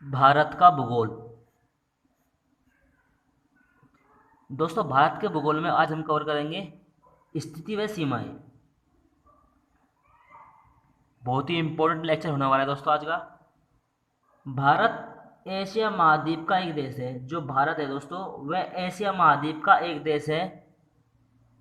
भारत का भूगोल। दोस्तों, भारत के भूगोल में आज हम कवर करेंगे स्थिति व सीमाएं। बहुत ही इंपॉर्टेंट लेक्चर होने वाला है दोस्तों आज का। भारत एशिया महाद्वीप का एक देश है। जो भारत है दोस्तों, वह एशिया महाद्वीप का एक देश है।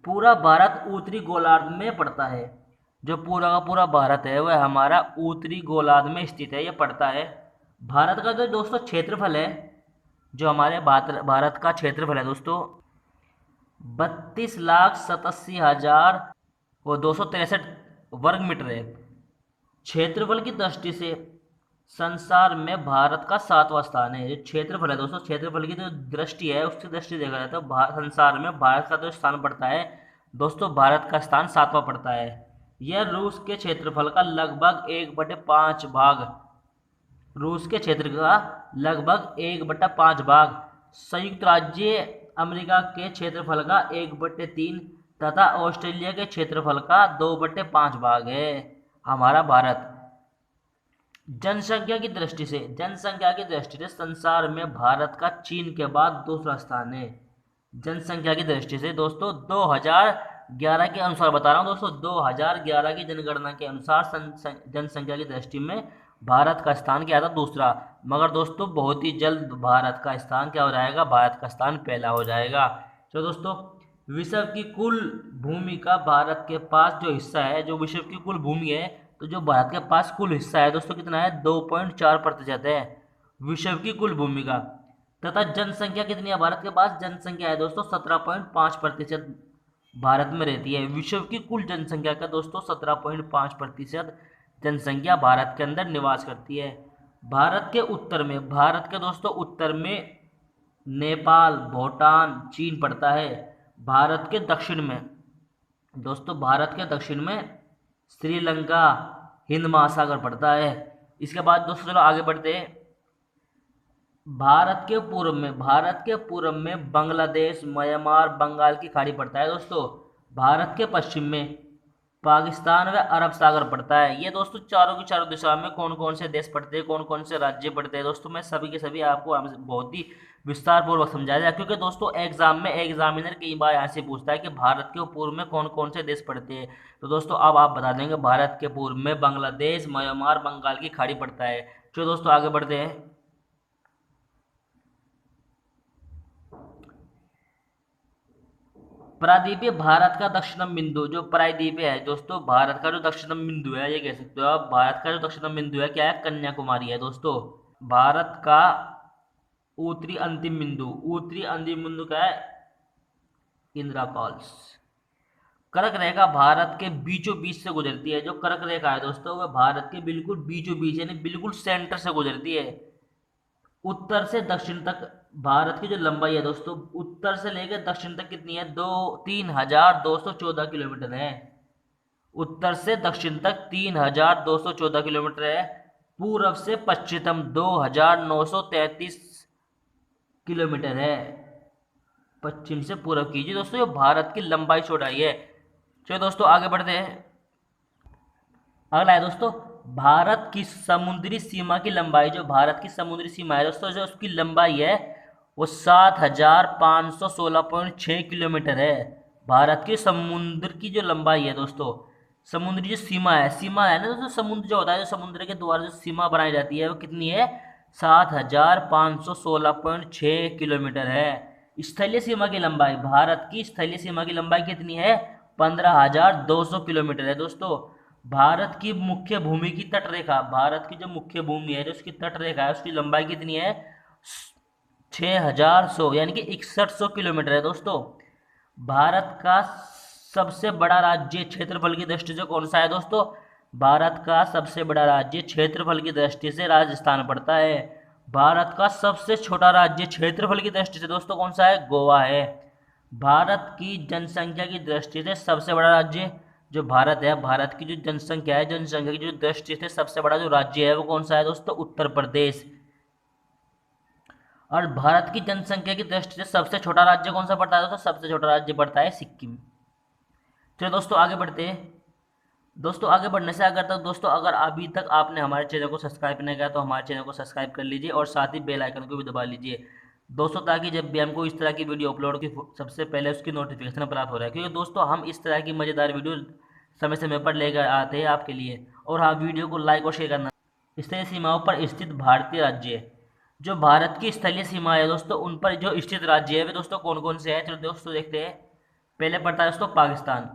पूरा भारत उत्तरी गोलार्ध में पड़ता है। जो पूरा का पूरा भारत है वह हमारा उत्तरी गोलार्ध में स्थित है, यह पड़ता है। भारत का जो दोस्तों क्षेत्रफल है, जो हमारे भारत का क्षेत्रफल है दोस्तों, 32,87,000 वो 263 वर्ग मीटर है। क्षेत्रफल की दृष्टि से संसार में भारत का 7वां स्थान है। जो क्षेत्रफल है दोस्तों, क्षेत्रफल की जो दृष्टि है उसकी दृष्टि देखा जाए तो संसार में भारत का जो स्थान पड़ता है दोस्तों, भारत का स्थान 7वां पड़ता है। यह रूस के क्षेत्रफल का लगभग 1/5 भाग, रूस के क्षेत्र का लगभग 1/5 भाग, संयुक्त राज्य अमेरिका के क्षेत्रफल का 1/3 तथा ऑस्ट्रेलिया के क्षेत्रफल का 2/5 भाग है हमारा भारत। जनसंख्या की दृष्टि से संसार में भारत का चीन के बाद दूसरा स्थान है। जनसंख्या की दृष्टि से दोस्तों 2011 के अनुसार बता रहा हूँ दोस्तों, 2011 की जनगणना के अनुसार जनसंख्या की दृष्टि में भारत का स्थान क्या था? दूसरा। मगर दोस्तों बहुत ही जल्द भारत का स्थान क्या हो जाएगा? भारत का स्थान पहला हो जाएगा। तो दोस्तों, विश्व की कुल भूमि का भारत के पास जो हिस्सा है, जो विश्व की कुल भूमि है, तो जो भारत के पास कुल हिस्सा है दोस्तों कितना है? 2.4% है विश्व की कुल भूमि का। तथा जनसंख्या कितनी है भारत के पास? जनसंख्या है दोस्तों 17.5% भारत में रहती है। विश्व की कुल जनसंख्या का दोस्तों 17.5% जनसंख्या भारत के अंदर निवास करती है। भारत के दोस्तों उत्तर में नेपाल, भूटान, चीन पड़ता है। भारत के दक्षिण में श्रीलंका, हिंद महासागर पड़ता है। इसके बाद दोस्तों चलो आगे बढ़ते हैं। भारत के पूर्व में बांग्लादेश, म्यांमार, बंगाल की खाड़ी पड़ता है दोस्तों। भारत के पश्चिम में पाकिस्तान व अरब सागर पड़ता है। ये दोस्तों चारों की चारों दिशा में कौन कौन से देश पड़ते हैं, कौन कौन से राज्य पड़ते हैं दोस्तों, मैं सभी के सभी आपको बहुत ही विस्तार पूर्वक समझाया जाए, क्योंकि दोस्तों एग्जाम में एग्जामिनर कई बार यहाँ से पूछता है कि भारत के पूर्व में कौन कौन से देश पड़ते हैं। तो दोस्तों अब आप बता देंगे भारत के पूर्व में बांग्लादेश, म्यांमार, बंगाल की खाड़ी पड़ता है। चलो दोस्तों आगे बढ़ते हैं। प्रायद्वीपीय भारत का दक्षिणम बिंदु, जो प्रायद्वीपीय है दोस्तों, भारत का जो दक्षिणम बिंदु है, ये कह सकते हो आप, भारत का जो दक्षिणम बिंदु है क्या है? कन्याकुमारी है दोस्तों। भारत का उत्तरी अंतिम बिंदु क्या है? इंदिरा कॉल्स। कर्क रेखा भारत के बीचों बीच से गुजरती है। जो कर्क रेखा है दोस्तों, वह भारत के बिल्कुल बीचों बीच यानी बिल्कुल सेंटर से गुजरती है। उत्तर से दक्षिण तक भारत की जो लंबाई है दोस्तों, उत्तर से लेकर दक्षिण तक कितनी है? 3,214 किलोमीटर है। उत्तर से दक्षिण तक 3,214 किलोमीटर है। पूर्व से पश्चिम 2,933 किलोमीटर है। पश्चिम से पूर्व कीजिए दोस्तों, ये भारत की लंबाई चौड़ाई है। चलिए दोस्तों आगे बढ़ते हैं। अगला है दोस्तों भारत की समुद्री सीमा की लंबाई। जो भारत की समुद्री सीमा है दोस्तों, जो उसकी लंबाई है वो 7,516.6 किलोमीटर है। भारत के समुद्र की जो लंबाई है दोस्तों, समुद्री जो सीमा है ना दोस्तों, समुद्र जो होता है, जो समुद्र के द्वारा जो सीमा बनाई जाती है वो कितनी है? 7,516.6 किलोमीटर है। स्थलीय सीमा की लंबाई, भारत की स्थलीय सीमा की लंबाई कितनी है? 15,200 किलोमीटर है दोस्तों। भारत की मुख्य भूमि की तट रेखा, भारत की जो मुख्य भूमि है, जो उसकी तट रेखा है, उसकी लंबाई कितनी है? 6,100 यानी कि 6100 किलोमीटर है दोस्तों। भारत का सबसे बड़ा राज्य क्षेत्रफल की दृष्टि से कौन सा है दोस्तों? भारत का सबसे बड़ा राज्य क्षेत्रफल की दृष्टि से राजस्थान पड़ता है। भारत का सबसे छोटा राज्य क्षेत्रफल की दृष्टि से दोस्तों कौन सा है? गोवा है। भारत की जनसंख्या की दृष्टि से सबसे बड़ा राज्य जो भारत है, भारत की जो जनसंख्या है, जनसंख्या की जो दृष्टि से सबसे बड़ा जो राज्य है वो कौन सा है दोस्तों? उत्तर प्रदेश। और भारत की जनसंख्या की दृष्टि से सबसे छोटा राज्य कौन सा पड़ता है दोस्तों? सबसे छोटा राज्य पड़ता है सिक्किम। चलिए दोस्तों आगे बढ़ते हैं। दोस्तों आगे बढ़ने से अगर तक दोस्तों अगर अभी तक आपने हमारे चैनल को सब्सक्राइब नहीं किया तो हमारे चैनल को सब्सक्राइब कर लीजिए और साथ ही बेल आइकन को भी दबा लीजिए दोस्तों, ताकि जब भी हमको इस तरह की वीडियो अपलोड की सबसे पहले उसकी नोटिफिकेशन प्राप्त हो रहा है। क्योंकि दोस्तों हम इस तरह की मज़ेदार वीडियो समय समय पर लेकर आते हैं आपके लिए। और हाँ, वीडियो को लाइक और शेयर करना। स्थलीय सीमाओं पर स्थित भारतीय राज्य, जो भारत की स्थलीय सीमा है दोस्तों उन पर जो स्थित राज्य है वे दोस्तों कौन कौन से हैं, चलो दोस्तों देखते हैं। पहले पड़ता है दोस्तों पाकिस्तान।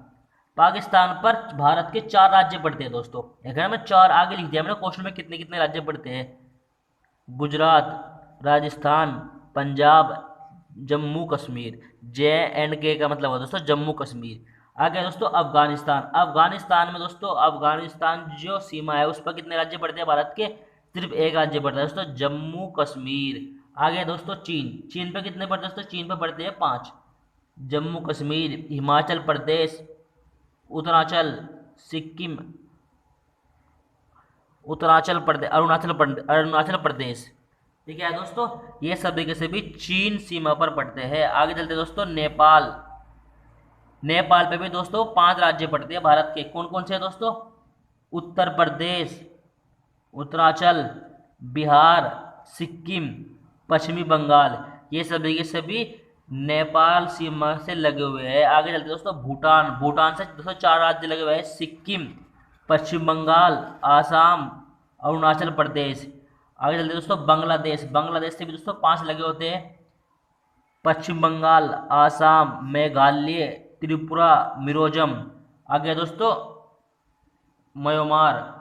पाकिस्तान पर भारत के 4 राज्य पड़ते हैं दोस्तों। अगर मैं 4 आगे लिख दिया मैंने क्वेश्चन में कितने कितने राज्य पड़ते हैं। गुजरात, राजस्थान, पंजाब, जम्मू कश्मीर। JNK का मतलब है दोस्तों जम्मू कश्मीर। आगे दोस्तों अफगानिस्तान। अफगानिस्तान में दोस्तों अफगानिस्तान जो सीमा है उस पर कितने राज्य पड़ते हैं भारत के, सिर्फ एक राज्य पड़ता है दोस्तों जम्मू कश्मीर। आगे दोस्तों चीन। चीन पे कितने पड़ते हैं दोस्तों, चीन पे पड़ते हैं 5। जम्मू कश्मीर, हिमाचल प्रदेश, उत्तरांचल, सिक्किम, अरुणाचल प्रदेश। ठीक है दोस्तों, ये सभी के सभी चीन सीमा पर पड़ते हैं। आगे चलते दोस्तों नेपाल। नेपाल पे भी दोस्तों 5 राज्य पड़ते हैं भारत के। कौन कौन से हैं दोस्तों, उत्तर प्रदेश, उत्तरांचल, बिहार, सिक्किम, पश्चिमी बंगाल। ये सभी के सभी नेपाल सीमा से लगे हुए हैं। आगे चलते दोस्तों भूटान। भूटान से दोस्तों 4 राज्य लगे हुए हैं, सिक्किम, पश्चिम बंगाल, आसाम, अरुणाचल प्रदेश। आगे चलते दोस्तों बांग्लादेश। बांग्लादेश से भी दोस्तों 5 लगे होते हैं, पश्चिम बंगाल, आसाम, मेघालय, त्रिपुरा, मिजोरम। आगे दोस्तों म्यांमार।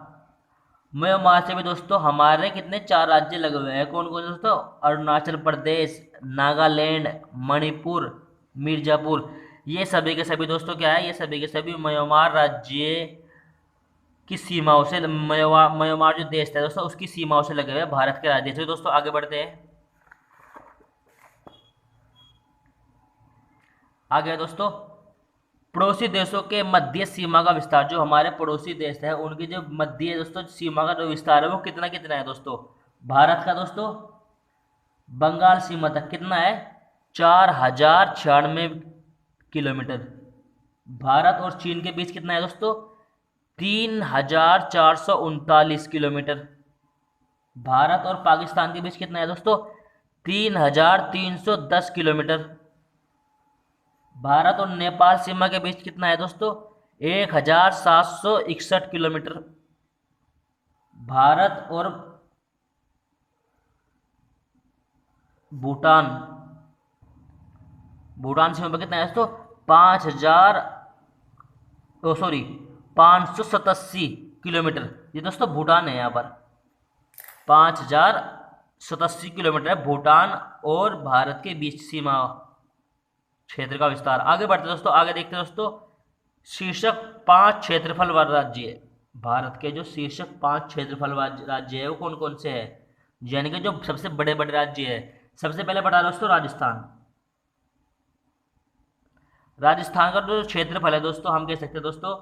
म्यांमार से भी दोस्तों हमारे कितने 4 राज्य लगे हुए हैं। कौन कौन दोस्तों, अरुणाचल प्रदेश, नागालैंड, मणिपुर, मिर्जापुर। ये सभी के सभी दोस्तों क्या है, ये सभी के सभी म्यांमार राज्य की सीमाओं से, म्यांमार जो देश है दोस्तों उसकी सीमाओं से लगे हुए हैं भारत के राज्य से। दोस्तों आगे बढ़ते हैं। आगे दोस्तों पड़ोसी देशों के मध्य सीमा का विस्तार। जो हमारे पड़ोसी देश है उनकी जो मध्य दोस्तों सीमा का जो विस्तार है वो कितना कितना है दोस्तों। भारत का दोस्तों बंगाल सीमा तक कितना है, 4096 किलोमीटर। भारत और चीन के बीच कितना है दोस्तों, 3439 किलोमीटर। भारत और पाकिस्तान के बीच कितना है दोस्तों, 3310 किलोमीटर। भारत और नेपाल सीमा के बीच कितना है दोस्तों, 1761 किलोमीटर। भारत और भूटान, भूटान सीमा पर कितना है दोस्तों, 587 किलोमीटर। ये दोस्तों भूटान है, यहाँ पर 5087 किलोमीटर है भूटान और भारत के बीच सीमा क्षेत्र का विस्तार। आगे बढ़ते दोस्तों, आगे देखते हैं दोस्तों शीर्षक 5 क्षेत्रफल वाले राज्य। भारत के जो शीर्षक 5 क्षेत्रफल राज्य है वो कौन कौन से है, यानी कि जो सबसे बड़े बड़े राज्य है। सबसे पहले बता दोस्तों राजस्थान। राजस्थान का जो क्षेत्रफल है दोस्तों हम कह सकते हैं दोस्तों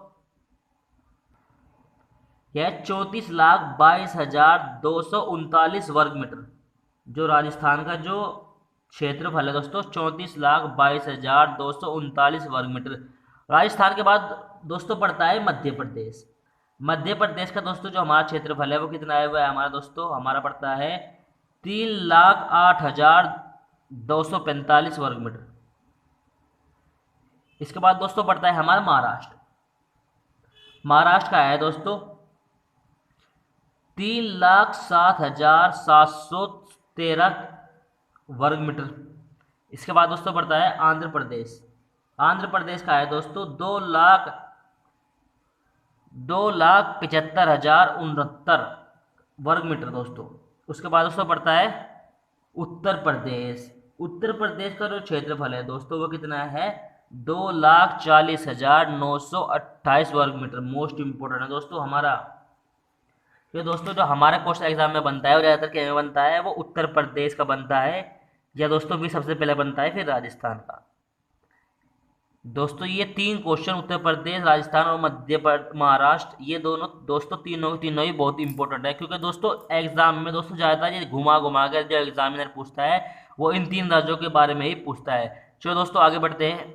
यह 34,22,239 वर्ग मीटर। जो राजस्थान का जो क्षेत्रफल है दोस्तों 34,22,239 वर्ग मीटर। राजस्थान के बाद दोस्तों पड़ता है मध्य प्रदेश। मध्य प्रदेश का दोस्तों जो हमारा क्षेत्रफल है वो कितना है, वह हमारा दोस्तों हमारा पड़ता है 3,08,245 वर्ग मीटर। इसके बाद दोस्तों पड़ता है हमारा महाराष्ट्र। महाराष्ट्र का है दोस्तों 3,07,713 वर्ग मीटर। इसके बाद दोस्तों पड़ता है आंध्र प्रदेश। आंध्र प्रदेश का है दोस्तों 2,75,069 वर्ग मीटर दोस्तों। उसके बाद दोस्तों पड़ता है उत्तर प्रदेश। उत्तर प्रदेश का जो क्षेत्रफल है दोस्तों वो कितना है, 2,40,928 वर्ग मीटर। मोस्ट इंपोर्टेंट है दोस्तों हमारा ये दोस्तों जो हमारे क्वेश्चन एग्जाम में बनता है और ज़्यादातर क्या में बनता है वो उत्तर प्रदेश का बनता है, या दोस्तों भी सबसे पहले बनता है फिर राजस्थान का। दोस्तों ये 3 क्वेश्चन उत्तर प्रदेश, राजस्थान और महाराष्ट्र, ये दोनों दोस्तों तीनों ही बहुत इंपॉर्टेंट है। क्योंकि दोस्तों एग्जाम में दोस्तों ज़्यादातर ये घुमा कर जो एग्जामिनर पूछता है वो इन 3 राज्यों के बारे में ही पूछता है। चलो दोस्तों आगे बढ़ते हैं।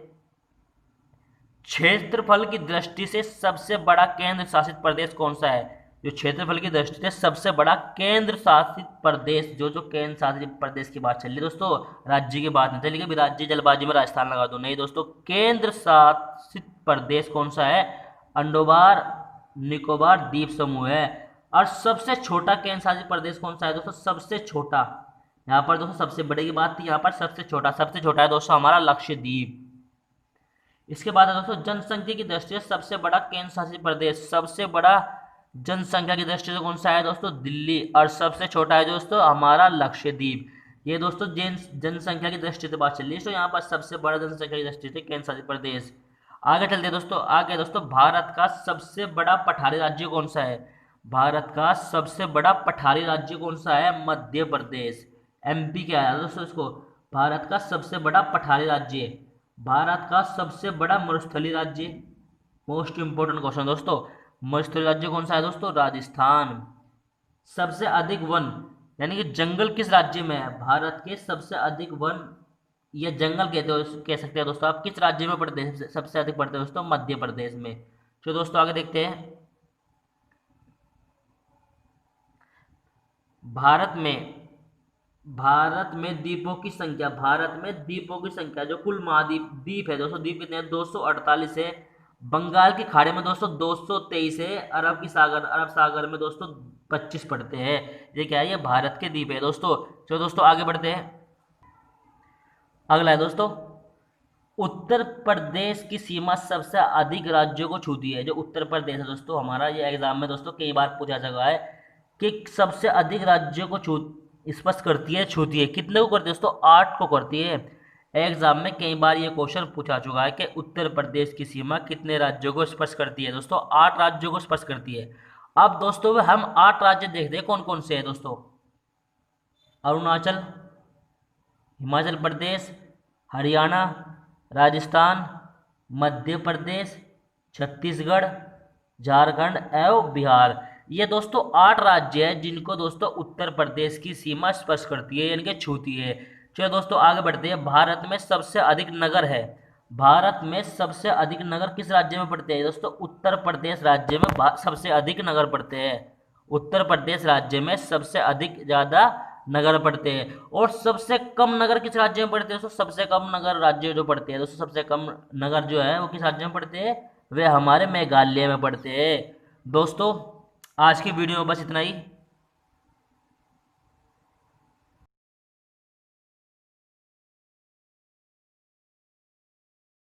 क्षेत्रफल की दृष्टि से सबसे बड़ा केंद्र शासित प्रदेश कौन सा है? जो क्षेत्रफल की दृष्टि से सबसे बड़ा केंद्र शासित प्रदेश, जो केंद्र शासित प्रदेश की बात चल रही है दोस्तों, राज्य की बात नहीं चली कि राज्य जलबाजी में राजस्थान लगा दो, नहीं दोस्तों, केंद्र शासित प्रदेश कौन सा है? अंडोबार निकोबार द्वीप समूह है। और सबसे छोटा केंद्र शासित प्रदेश कौन सा है दोस्तों? सबसे छोटा, यहाँ पर दोस्तों सबसे बड़े की बात थी, यहाँ पर सबसे छोटा है दोस्तों हमारा लक्षद्वीप। इसके बाद है दोस्तों जनसंख्या की दृष्टि से सबसे बड़ा केंद्र शासित प्रदेश, सबसे बड़ा जनसंख्या की दृष्टि से कौन सा है दोस्तों? दिल्ली। और सबसे छोटा है दोस्तों हमारा लक्षद्वीप। ये दोस्तों जनसंख्या की दृष्टि से बात चल रही है, तो यहाँ पर सबसे बड़ा जनसंख्या की दृष्टि से केंद्र शासित प्रदेश। आगे चलते दोस्तों, आगे दोस्तों भारत का सबसे बड़ा पठारी राज्य कौन सा है? भारत का सबसे बड़ा पठारी राज्य कौन सा है? मध्य प्रदेश। एमपी क्या है दोस्तों इसको? भारत का सबसे बड़ा पठारी राज्य, भारत का सबसे बड़ा मरुस्थलीय राज्य। मोस्ट इंपोर्टेंट क्वेश्चन दोस्तों, मरुस्थलीय राज्य कौन सा है दोस्तों? राजस्थान। सबसे अधिक वन यानी कि जंगल किस राज्य में है? भारत के सबसे अधिक वन या जंगल कहते हो, कह सकते हैं दोस्तों आप, किस राज्य में पड़ते हैं? सबसे अधिक पड़ते हैं दोस्तों मध्य प्रदेश में। तो दोस्तों आगे देखते हैं, भारत में द्वीपों की संख्या, भारत में द्वीपों की संख्या जो कुल महाद्वीप द्वीप है दोस्तों, द्वीप कितने हैं? 248 है। बंगाल की खाड़ी में दोस्तों 223 है। अरब सागर में दोस्तों 25 पड़ते हैं। ये क्या है? ये भारत के द्वीप है दोस्तों। चलो दोस्तों आगे बढ़ते हैं, अगला है दोस्तों, उत्तर प्रदेश की सीमा सबसे अधिक राज्यों को छूती है। जो उत्तर प्रदेश है दोस्तों हमारा, ये एग्जाम में दोस्तों कई बार पूछा गया है कि सबसे अधिक राज्यों को स्पर्श करती है, छूती है। कितने को करती है दोस्तों? 8 को करती है। एग्जाम में कई बार ये क्वेश्चन पूछा चुका है कि उत्तर प्रदेश की सीमा कितने राज्यों को स्पर्श करती है दोस्तों? 8 राज्यों को स्पर्श करती है। अब दोस्तों हम 8 राज्य देखते हैं कौन कौन से हैं दोस्तों। अरुणाचल, हिमाचल प्रदेश, हरियाणा, राजस्थान, मध्य प्रदेश, छत्तीसगढ़, झारखंड एवं बिहार। ये दोस्तों 8 राज्य हैं जिनको दोस्तों उत्तर प्रदेश की सीमा स्पर्श करती है, यानी कि छूती है। चलो दोस्तों आगे बढ़ते हैं, भारत में सबसे अधिक नगर है। भारत में सबसे अधिक नगर किस राज्य में पड़ते हैं दोस्तों? उत्तर प्रदेश राज्य में सबसे अधिक नगर पड़ते हैं। उत्तर प्रदेश राज्य में सबसे अधिक ज़्यादा नगर पड़ते हैं। और सबसे कम नगर किस राज्य में पड़ते हैं दोस्तों? सबसे कम नगर राज्य जो पड़ते हैं दोस्तों, सबसे कम नगर जो है वो किस राज्य में पड़ते हैं? वे हमारे मेघालय में पड़ते हैं। दोस्तों आज की वीडियो में बस इतना ही।